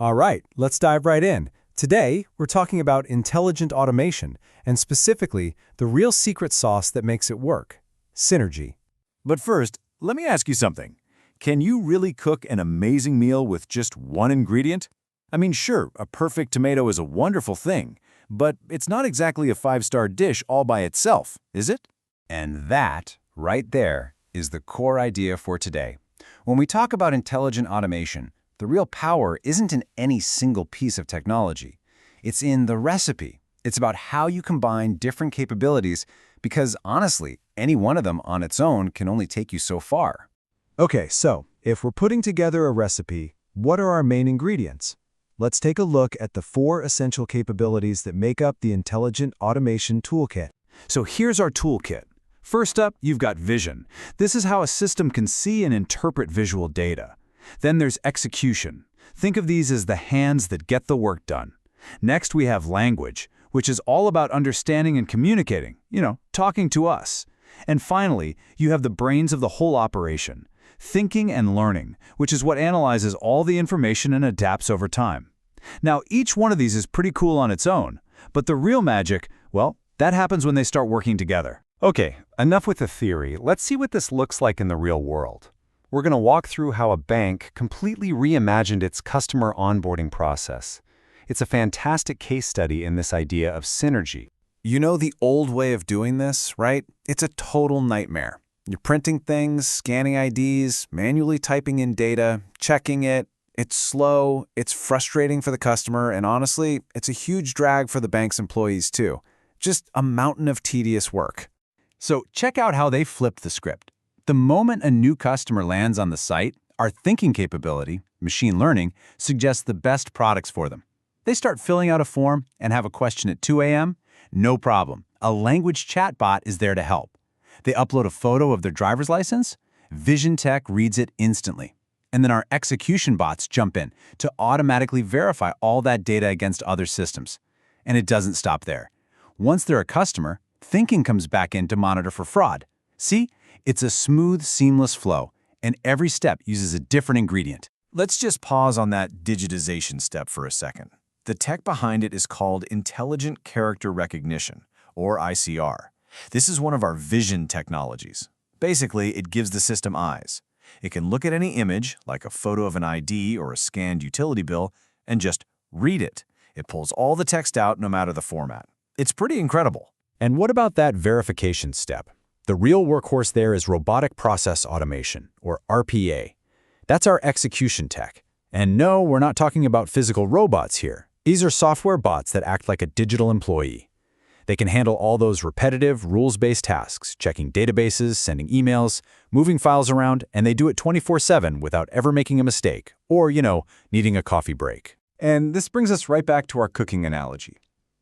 All right, let's dive right in. Today, we're talking about intelligent automation, and specifically, the real secret sauce that makes it work: synergy. But first, let me ask you something. Can you really cook an amazing meal with just one ingredient? I mean, sure, a perfect tomato is a wonderful thing, but it's not exactly a five-star dish all by itself, is it? And that, right there, is the core idea for today. When we talk about intelligent automation, the real power isn't in any single piece of technology. It's in the recipe. It's about how you combine different capabilities because, honestly, any one of them on its own can only take you so far. Okay, so if we're putting together a recipe, what are our main ingredients? Let's take a look at the 4 essential capabilities that make up the intelligent automation toolkit. So here's our toolkit. First up, you've got vision. This is how a system can see and interpret visual data. Then there's execution. Think of these as the hands that get the work done. Next, we have language, which is all about understanding and communicating, talking to us. And finally, you have the brains of the whole operation, thinking and learning, which is what analyzes all the information and adapts over time. Now, each one of these is pretty cool on its own, but the real magic, well, that happens when they start working together. Okay, enough with the theory. Let's see what this looks like in the real world. We're going to walk through how a bank completely reimagined its customer onboarding process. It's a fantastic case study in this idea of synergy. You know the old way of doing this, right? It's a total nightmare. You're printing things, scanning IDs, manually typing in data, checking it. It's slow, it's frustrating for the customer, and honestly, it's a huge drag for the bank's employees too. Just a mountain of tedious work. So check out how they flipped the script. The moment a new customer lands on the site, our thinking capability, machine learning, suggests the best products for them. They start filling out a form and have a question at 2 a.m. No problem. A language chatbot is there to help. They upload a photo of their driver's license. Vision Tech reads it instantly. And then our execution bots jump in to automatically verify all that data against other systems. And it doesn't stop there. Once they're a customer, thinking comes back in to monitor for fraud. See? It's a smooth, seamless flow, and every step uses a different ingredient. Let's just pause on that digitization step for a second. The tech behind it is called Intelligent Character Recognition, or ICR. This is one of our vision technologies. Basically, it gives the system eyes. It can look at any image, like a photo of an ID or a scanned utility bill, and just read it. It pulls all the text out no matter the format. It's pretty incredible. And what about that verification step? The real workhorse there is robotic process automation, or RPA. That's our execution tech. And no, we're not talking about physical robots here. These are software bots that act like a digital employee. They can handle all those repetitive, rules-based tasks, checking databases, sending emails, moving files around, and they do it 24/7 without ever making a mistake or, needing a coffee break. And this brings us right back to our cooking analogy.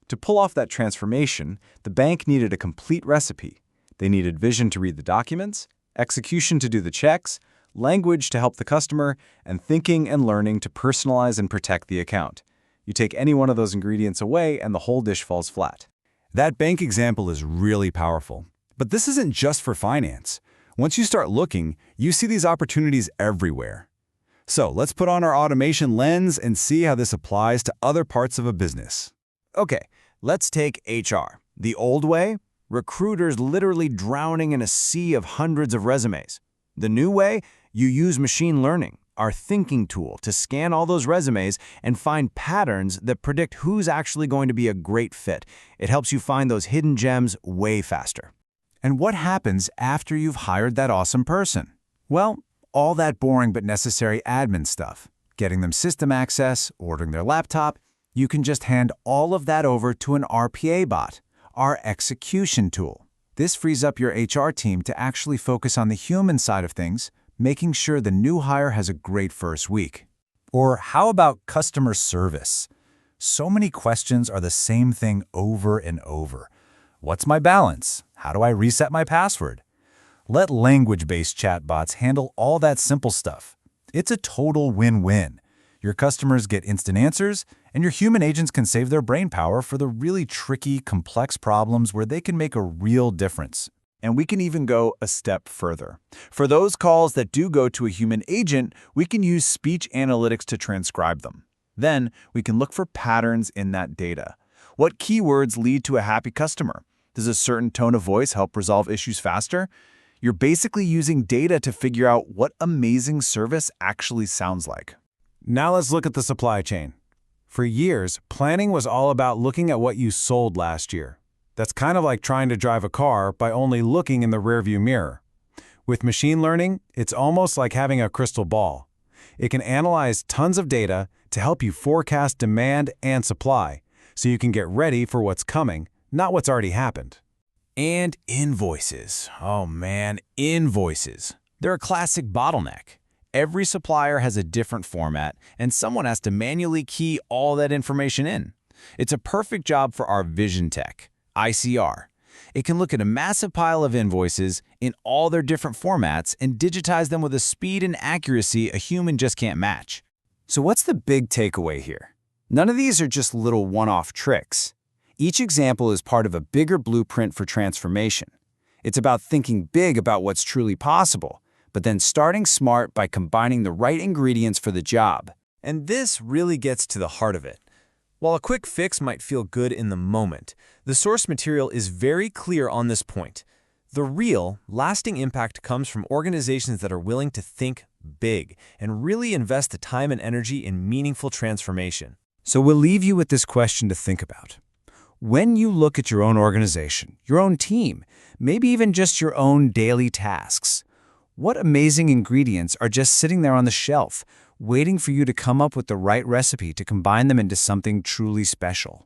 To pull off that transformation, the bank needed a complete recipe. They needed vision to read the documents, execution to do the checks, language to help the customer, and thinking and learning to personalize and protect the account. You take any one of those ingredients away and the whole dish falls flat. That bank example is really powerful. But this isn't just for finance. Once you start looking, you see these opportunities everywhere. So let's put on our automation lens and see how this applies to other parts of a business. Okay, let's take HR. The old way? Recruiters literally drowning in a sea of hundreds of resumes. The new way? You use machine learning, our thinking tool, to scan all those resumes and find patterns that predict who's actually going to be a great fit. It helps you find those hidden gems way faster. And what happens after you've hired that awesome person? Well, all that boring but necessary admin stuff. Getting them system access, ordering their laptop. You can just hand all of that over to an RPA bot, our execution tool. This frees up your HR team to actually focus on the human side of things, making sure the new hire has a great first week. Or how about customer service? So many questions are the same thing over and over. What's my balance? How do I reset my password? Let language-based chatbots handle all that simple stuff. It's a total win-win. Your customers get instant answers, and your human agents can save their brain power for the really tricky, complex problems where they can make a real difference. And we can even go a step further. For those calls that do go to a human agent, we can use speech analytics to transcribe them. Then we can look for patterns in that data. What keywords lead to a happy customer? Does a certain tone of voice help resolve issues faster? You're basically using data to figure out what amazing service actually sounds like. Now let's look at the supply chain. For years, planning was all about looking at what you sold last year. That's kind of like trying to drive a car by only looking in the rearview mirror. With machine learning, it's almost like having a crystal ball. It can analyze tons of data to help you forecast demand and supply, so you can get ready for what's coming, not what's already happened. And invoices. Oh man, invoices. They're a classic bottleneck. Every supplier has a different format, and someone has to manually key all that information in. It's a perfect job for our Vision Tech, ICR. It can look at a massive pile of invoices in all their different formats and digitize them with a speed and accuracy a human just can't match. So what's the big takeaway here? None of these are just little one-off tricks. Each example is part of a bigger blueprint for transformation. It's about thinking big about what's truly possible, but then starting smart by combining the right ingredients for the job. And this really gets to the heart of it. While a quick fix might feel good in the moment, the source material is very clear on this point. The real, lasting impact comes from organizations that are willing to think big and really invest the time and energy in meaningful transformation. So we'll leave you with this question to think about. When you look at your own organization, your own team, maybe even just your own daily tasks, what amazing ingredients are just sitting there on the shelf, waiting for you to come up with the right recipe to combine them into something truly special?